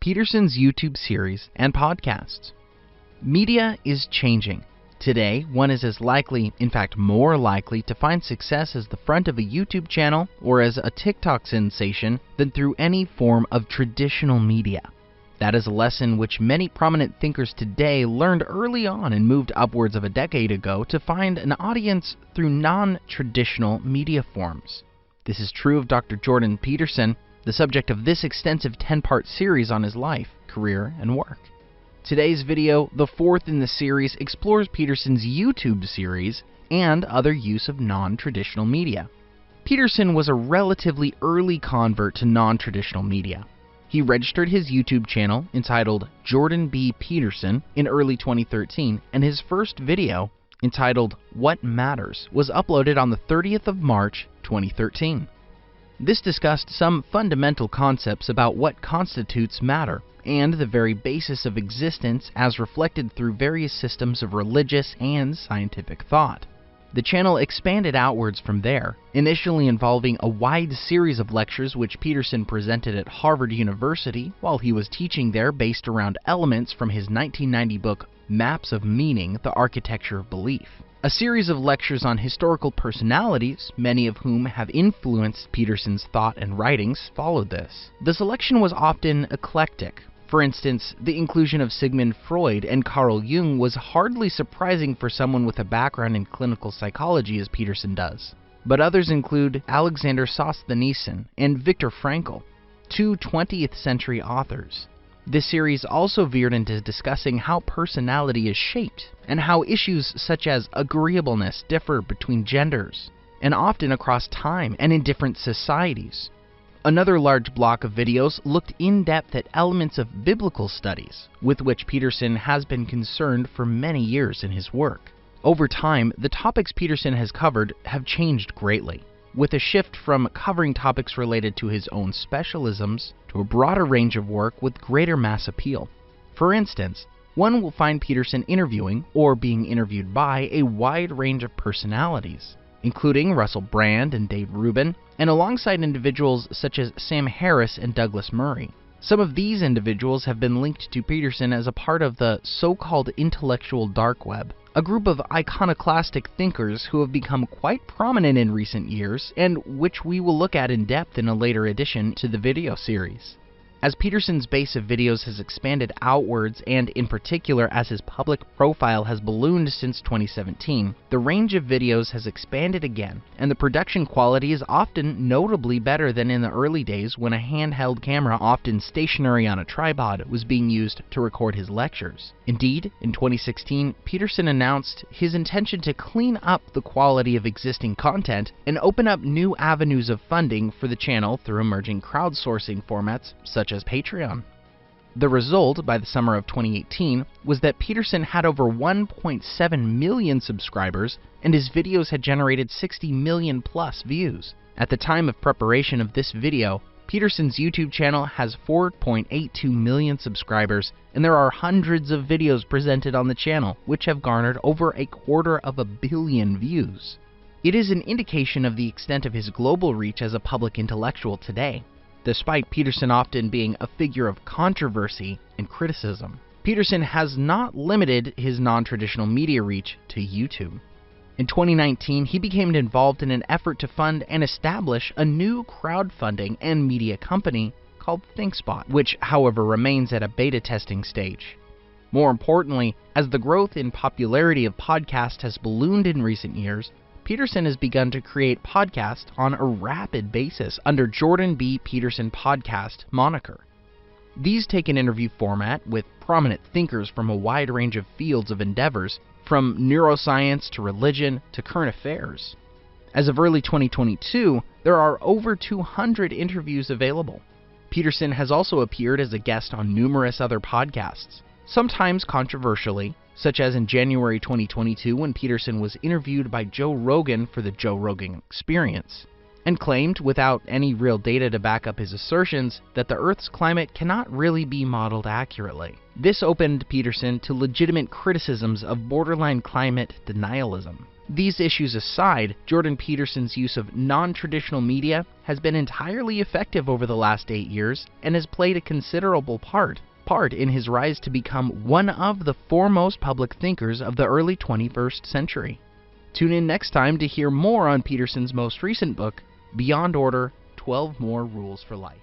Peterson's YouTube series and podcasts. Media is changing. Today, one is as likely, in fact more likely, to find success as the front of a YouTube channel or as a TikTok sensation than through any form of traditional media. That is a lesson which many prominent thinkers today learned early on and moved upwards of a decade ago to find an audience through non-traditional media forms. This is true of Dr. Jordan Peterson, the subject of this extensive 10-part series on his life, career, and work. Today's video, the fourth in the series, explores Peterson's YouTube series and other use of non-traditional media. Peterson was a relatively early convert to non-traditional media. He registered his YouTube channel, entitled Jordan B. Peterson, in early 2013, and his first video, entitled What Matters, was uploaded on the 30th of March, 2013. This discussed some fundamental concepts about what constitutes matter, and the very basis of existence as reflected through various systems of religious and scientific thought. The channel expanded outwards from there, initially involving a wide series of lectures which Peterson presented at Harvard University while he was teaching there, based around elements from his 1990 book Maps of Meaning, The Architecture of Belief. A series of lectures on historical personalities, many of whom have influenced Peterson's thought and writings, followed this. The selection was often eclectic. For instance, the inclusion of Sigmund Freud and Carl Jung was hardly surprising for someone with a background in clinical psychology as Peterson does. But others include Alexander Solzhenitsyn and Viktor Frankl, two 20th century authors. This series also veered into discussing how personality is shaped and how issues such as agreeableness differ between genders and often across time and in different societies. Another large block of videos looked in depth at elements of biblical studies, with which Peterson has been concerned for many years in his work. Over time, the topics Peterson has covered have changed greatly, with a shift from covering topics related to his own specialisms to a broader range of work with greater mass appeal. For instance, one will find Peterson interviewing or being interviewed by a wide range of personalities, including Russell Brand and Dave Rubin, and alongside individuals such as Sam Harris and Douglas Murray. Some of these individuals have been linked to Peterson as a part of the so-called intellectual dark web, a group of iconoclastic thinkers who have become quite prominent in recent years and which we will look at in depth in a later addition to the video series. As Peterson's base of videos has expanded outwards, and in particular as his public profile has ballooned since 2017, the range of videos has expanded again, and the production quality is often notably better than in the early days when a handheld camera, often stationary on a tripod, was being used to record his lectures. Indeed, in 2016, Peterson announced his intention to clean up the quality of existing content and open up new avenues of funding for the channel through emerging crowdsourcing formats such as Patreon. The result, by the summer of 2018, was that Peterson had over 1.7 million subscribers, and his videos had generated 60 million plus views. At the time of preparation of this video, Peterson's YouTube channel has 4.82 million subscribers, and there are hundreds of videos presented on the channel, which have garnered over 250 million views. It is an indication of the extent of his global reach as a public intellectual today. Despite Peterson often being a figure of controversy and criticism, Peterson has not limited his non-traditional media reach to YouTube. In 2019, he became involved in an effort to fund and establish a new crowdfunding and media company called ThinkSpot, which, however, remains at a beta testing stage. More importantly, as the growth in popularity of podcasts has ballooned in recent years, Peterson has begun to create podcasts on a rapid basis under Jordan B. Peterson Podcast moniker. These take an interview format with prominent thinkers from a wide range of fields of endeavors, from neuroscience to religion to current affairs. As of early 2022, there are over 200 interviews available. Peterson has also appeared as a guest on numerous other podcasts, sometimes controversially, such as in January 2022 when Peterson was interviewed by Joe Rogan for the Joe Rogan Experience, and claimed, without any real data to back up his assertions, that the Earth's climate cannot really be modeled accurately. This opened Peterson to legitimate criticisms of borderline climate denialism. These issues aside, Jordan Peterson's use of non-traditional media has been entirely effective over the last 8 years and has played a considerable part in his rise to become one of the foremost public thinkers of the early 21st century. Tune in next time to hear more on Peterson's most recent book, Beyond Order: 12 More Rules for Life.